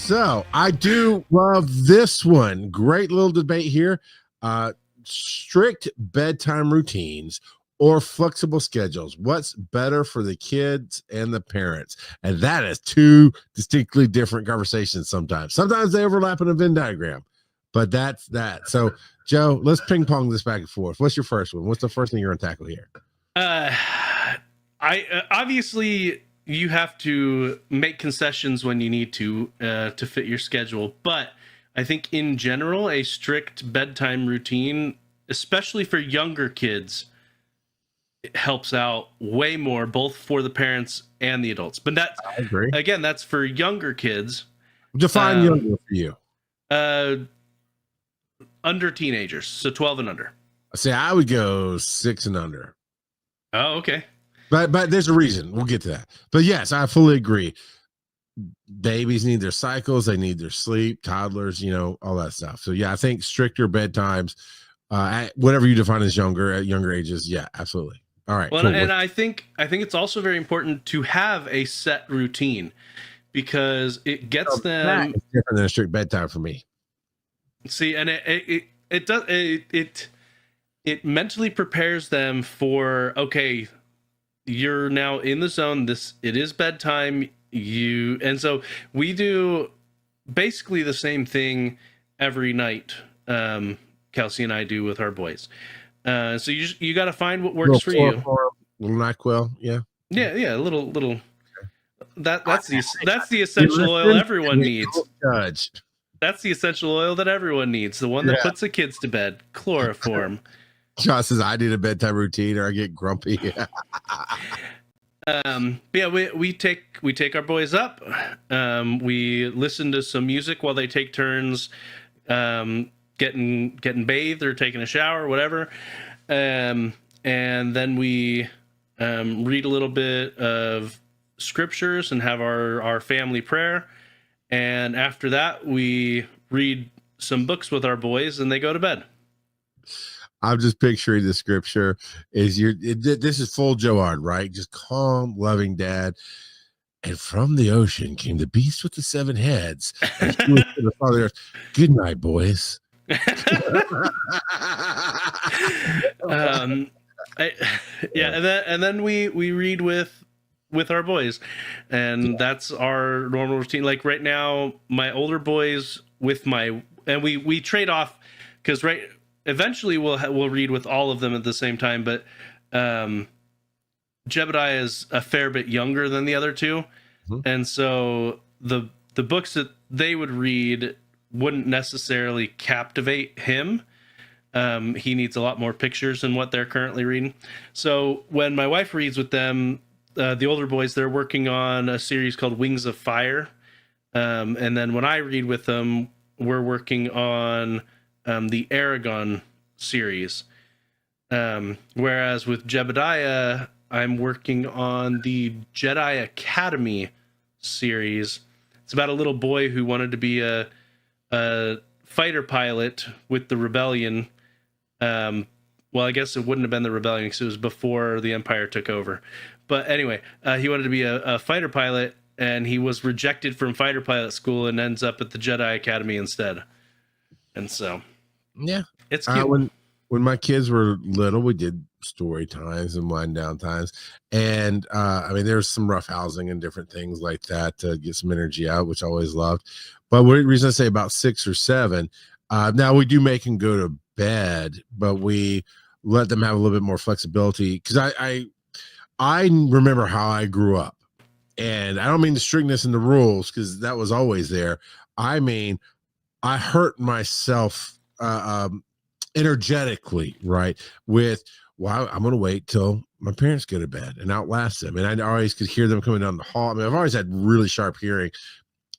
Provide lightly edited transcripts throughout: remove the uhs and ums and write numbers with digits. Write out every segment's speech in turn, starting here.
So I do love this one. Great little debate here. Strict bedtime routines or flexible schedules. What's better for the kids and the parents? And that is two distinctly different conversations sometimes. Sometimes they overlap in a Venn diagram, but that's that. So, Joe, let's ping pong this back and forth. What's your first one? What's the first thing you're going to tackle here? Obviously you have to make concessions when you need to fit your schedule, but I think in general a strict bedtime routine, especially for younger kids, it helps out way more both for the parents and the adults. But that's, I agree. Again, that's for younger kids. Define younger for you. Under teenagers, so 12 and under. See, I would go 6 and under. Oh, okay. But there's a reason. We'll get to that. But yes, I fully agree. Babies need their cycles. They need their sleep. Toddlers, all that stuff. So yeah, I think stricter bedtimes, whatever you define as younger, at younger ages. Yeah, absolutely. All right. Well, cool. And I think it's also very important to have a set routine because it gets them different than a strict bedtime for me. See, and it mentally prepares them for, okay, you're now in the zone. It is bedtime. And so we do basically the same thing every night. Kelsey and I do with our boys. So you got to find what works for you. Little NyQuil, yeah. Yeah, a little. That's the essential oil everyone needs. Judge. That's the essential oil that everyone needs. The one that puts the kids to bed. Chloroform. Josh says I need a bedtime routine or I get grumpy. We take our boys up. We listen to some music while they take turns getting bathed or taking a shower or whatever. And then we read a little bit of scriptures and have our family prayer. And after that, we read some books with our boys and they go to bed. I'm just picturing the scripture is this is full Joard, right? Just calm, loving dad. And from the ocean came the beast with the 7 heads. And she was to the Father. Good night, boys. And then we read with our boys, and that's our normal routine. Like right now, my older boys and we trade off because eventually we'll read with all of them at the same time, but Jebediah is a fair bit younger than the other two. Mm-hmm. And so the books that they would read wouldn't necessarily captivate him. He needs a lot more pictures than what they're currently reading. So when my wife reads with them, the older boys, they're working on a series called Wings of Fire. And then when I read with them, we're working on the Aragon series. Whereas with Jebediah, I'm working on the Jedi Academy series. It's about a little boy who wanted to be a fighter pilot with the rebellion. Well, I guess it wouldn't have been the rebellion because it was before the Empire took over. But anyway, he wanted to be a fighter pilot, and he was rejected from fighter pilot school and ends up at the Jedi Academy instead. And so, yeah, it's cute. When my kids were little, we did story times and wind down times. And there's some rough housing and different things like that to get some energy out, which I always loved. But what reason I say about 6 or 7, now we do make them go to bed, but we let them have a little bit more flexibility. Because I remember how I grew up. And I don't mean the strictness in the rules, because that was always there. I mean, I hurt myself energetically, right? With, well, I'm going to wait till my parents go to bed and outlast them. And I always could hear them coming down the hall. I mean, I've always had really sharp hearing.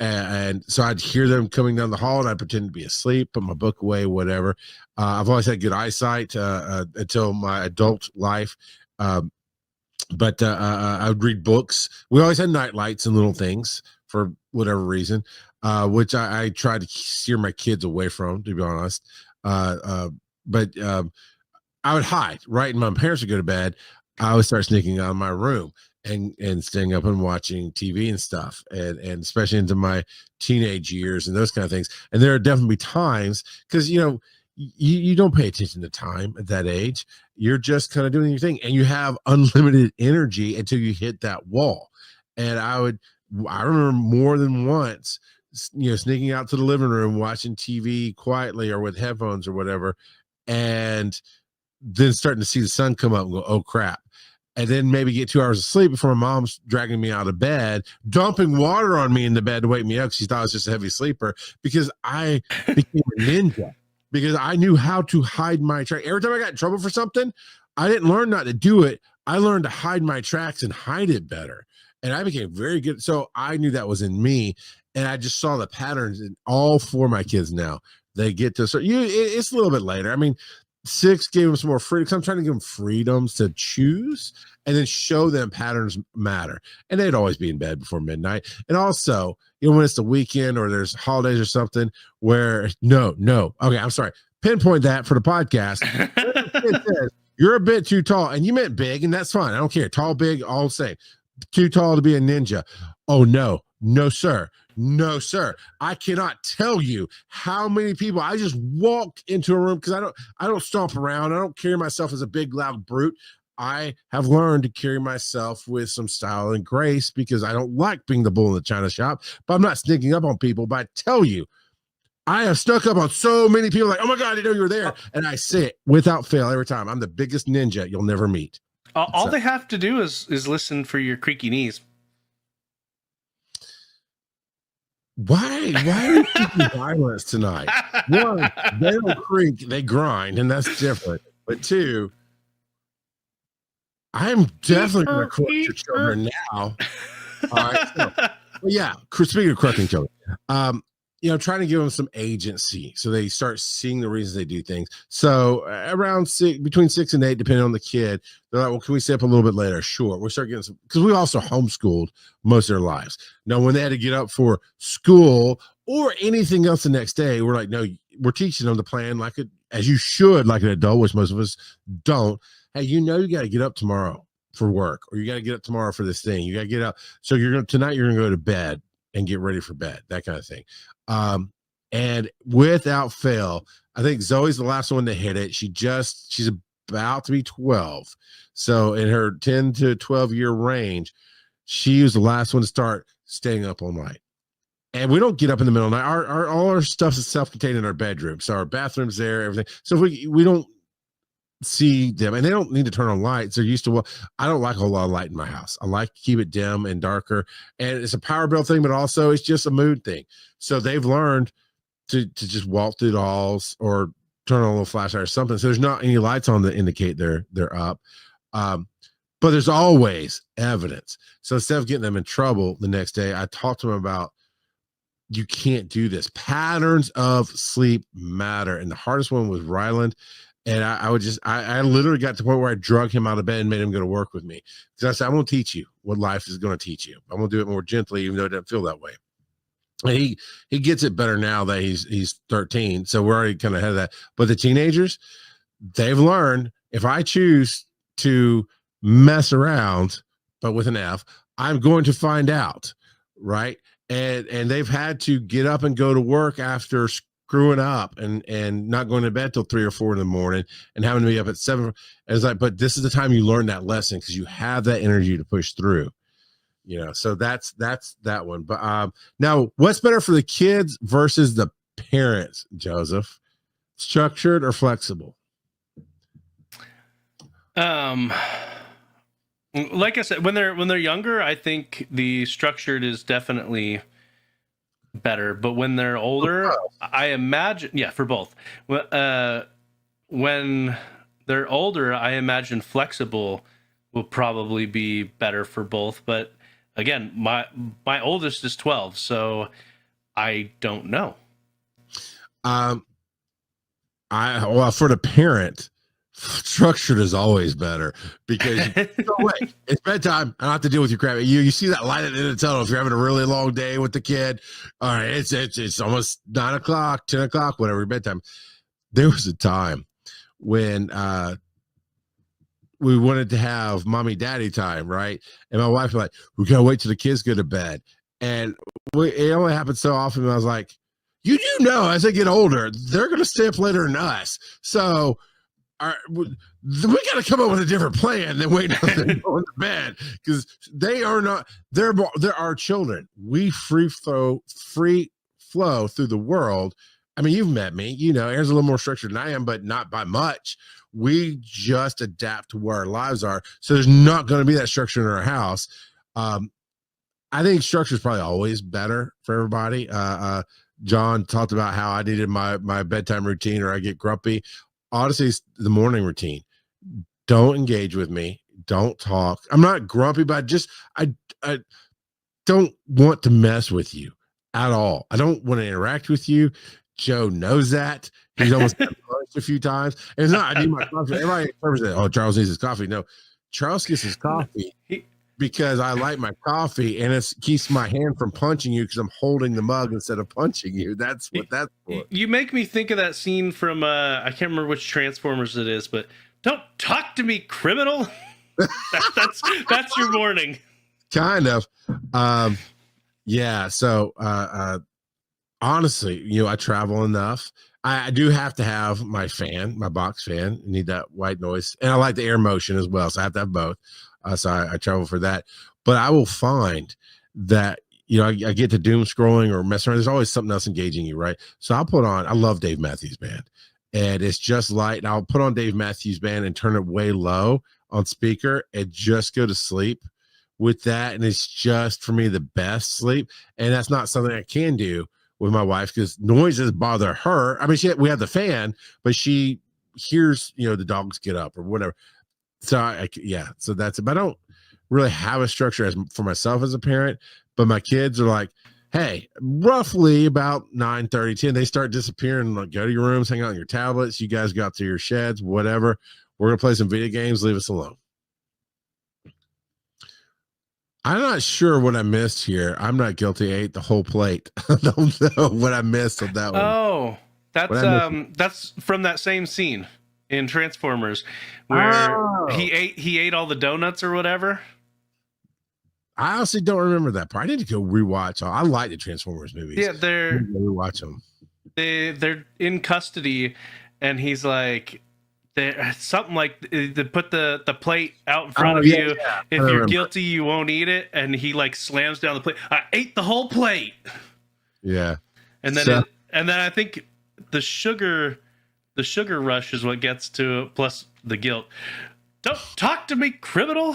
And so I'd hear them coming down the hall and I'd pretend to be asleep, put my book away, whatever. I've always had good eyesight until my adult life. But I would read books. We always had night lights and little things for whatever reason, which I tried to steer my kids away from, to be honest. But I would hide, right? And my parents would go to bed. I would start sneaking out of my room and staying up and watching TV and stuff, and especially into my teenage years and those kind of things. And there are definitely times because you don't pay attention to time at that age. You're just kind of doing your thing, and you have unlimited energy until you hit that wall. And I remember more than once, sneaking out to the living room, watching TV quietly or with headphones or whatever, and then starting to see the sun come up and go, oh crap. And then maybe get 2 hours of sleep before my mom's dragging me out of bed, dumping water on me in the bed to wake me up. She thought I was just a heavy sleeper because I became a ninja because I knew how to hide my track. Every time I got in trouble for something, I didn't learn not to do it. I learned to hide my tracks and hide it better. And I became very good. So I knew that was in me. And I just saw the patterns in all 4 of my kids now. They get to, so it's a little bit later. I mean, 6 gave them some more freedom because I'm trying to give them freedoms to choose and then show them patterns matter. And they'd always be in bed before midnight. And also, when it's the weekend or there's holidays or something where no. Okay, I'm sorry. Pinpoint that for the podcast. You're a bit too tall, and you meant big, and that's fine. I don't care. Tall, big, all the same. Too tall to be a ninja. Oh no, sir. No, sir. I cannot tell you how many people I just walked into a room because I don't stomp around. I don't carry myself as a big, loud brute. I have learned to carry myself with some style and grace because I don't like being the bull in the china shop, but I'm not sneaking up on people. But I tell you, I have stuck up on so many people like, oh my God, I didn't know you were there. And I say it without fail every time. I'm the biggest ninja you'll never meet. All they have to do is listen for your creaky knees. Why are you keeping violence tonight? 1, they don't creak, they grind, and that's different. But 2, I'm definitely going to court your children now. All right. So, yeah, speaking of correcting children, trying to give them some agency so they start seeing the reasons they do things. So around between 6 and 8, depending on the kid, they're like, well, can we stay up a little bit later? Sure. We start getting some, because we also homeschooled most of their lives. Now, when they had to get up for school or anything else the next day, we're like, no, we're teaching them the plan as you should, like an adult, which most of us don't. Hey, you got to get up tomorrow for work, or you got to get up tomorrow for this thing. You got to get up. So tonight you're going to go to bed and get ready for bed, that kind of thing. And without fail, I think Zoe's the last one to hit it. She's about to be 12. So in her 10 to 12 year range, she was the last one to start staying up all night. And we don't get up in the middle of the night. All our stuff is self-contained in our bedroom. So our bathroom's there, everything. So we don't see them, and they don't need to turn on lights. They're used to I don't like a whole lot of light in my house. I like to keep it dim and darker, and it's a power bill thing, but also it's just a mood thing. So they've learned to just walk through the halls or turn on a little flashlight or something. So there's not any lights on to indicate they're up. But there's always evidence. So instead of getting them in trouble the next day, I talked to them about, you can't do this. Patterns of sleep matter. And the hardest one was Ryland. And I literally got to the point where I drug him out of bed and made him go to work with me. Because I said, I'm going to teach you what life is going to teach you. I'm going to do it more gently, even though it doesn't feel that way. And he gets it better now that he's 13. So we're already kind of ahead of that. But the teenagers, they've learned, if I choose to mess around, but with an F, I'm going to find out, right? And they've had to get up and go to work after screwing up and not going to bed till 3 or 4 in the morning and having to be up at 7. And it's like, but this is the time you learn that lesson because you have that energy to push through. So that's that one. But now, what's better for the kids versus the parents, Joseph? Structured or flexible? Like I said, when they're younger, I think the structured is definitely better. But when they're older, I imagine, for both. When they're older, I imagine flexible will probably be better for both. But again, my oldest is 12, so I don't know. For the parent, structured is always better because wait, it's bedtime. I don't have to deal with your crap. You see that light at the end of the tunnel if you're having a really long day with the kid. All right, it's almost 9 o'clock, 10 o'clock, whatever, bedtime. There was a time when we wanted to have mommy daddy time, right? And my wife was like, we gotta wait till the kids go to bed. And it only happened so often. I was like, you do know as they get older, they're gonna stay up later than us. So we got to come up with a different plan than waiting until they go into bed, because they are not, they're our children. We free flow through the world. I mean, you've met me, Aaron's a little more structured than I am, but not by much. We just adapt to where our lives are. So there's not going to be that structure in our house. I think structure is probably always better for everybody. John talked about how I needed my bedtime routine, or I get grumpy. Honestly, it's the morning routine. Don't engage with me. Don't talk. I'm not grumpy, but I don't want to mess with you at all. I don't want to interact with you. Joe knows that. He's almost got punched a few times. And it's not, I need my coffee. Everybody says, oh, Charles needs his coffee. No, Charles gets his coffee because I like my coffee, and it keeps my hand from punching you because I'm holding the mug instead of punching you. That's what that's for. You make me think of that scene from I can't remember which Transformers it is, but don't talk to me, criminal. that's your warning. Kind of. Yeah. So honestly, I travel enough. I do have to have my fan, my box fan. I need that white noise, and I like the air motion as well. So I have to have both. So I travel for that. But I will find that I get to doom scrolling or messing around. There's always something else engaging you, right? So I'll put on. I love Dave Matthews Band, and it's just light. And I'll put on Dave Matthews Band and turn it way low on speaker and just go to sleep with that. And it's just for me the best sleep. And that's not something I can do with my wife because noises bother her. I mean, we have the fan, but she hears the dogs get up or whatever. So so that's it. But I don't really have a structure for myself as a parent, but my kids are like, hey, roughly about 9:30, 10, they start disappearing. Like, go to your rooms, hang out on your tablets. You guys go out to your sheds, whatever. We're going to play some video games. Leave us alone. I'm not sure what I missed here. I'm not guilty. I ate the whole plate. I don't know what I missed on that one. Oh, that's from that same scene in Transformers where he ate all the donuts or whatever. I honestly don't remember that part. I need to go rewatch. I like the Transformers movies. Yeah, rewatch them. They're in custody, and he's like, something like they put the plate out in front of you. Yeah. If you're guilty, you won't eat it. And he like slams down the plate. I ate the whole plate. Yeah. And then and then I think the sugar rush is what gets to plus the guilt. Don't talk to me, criminal.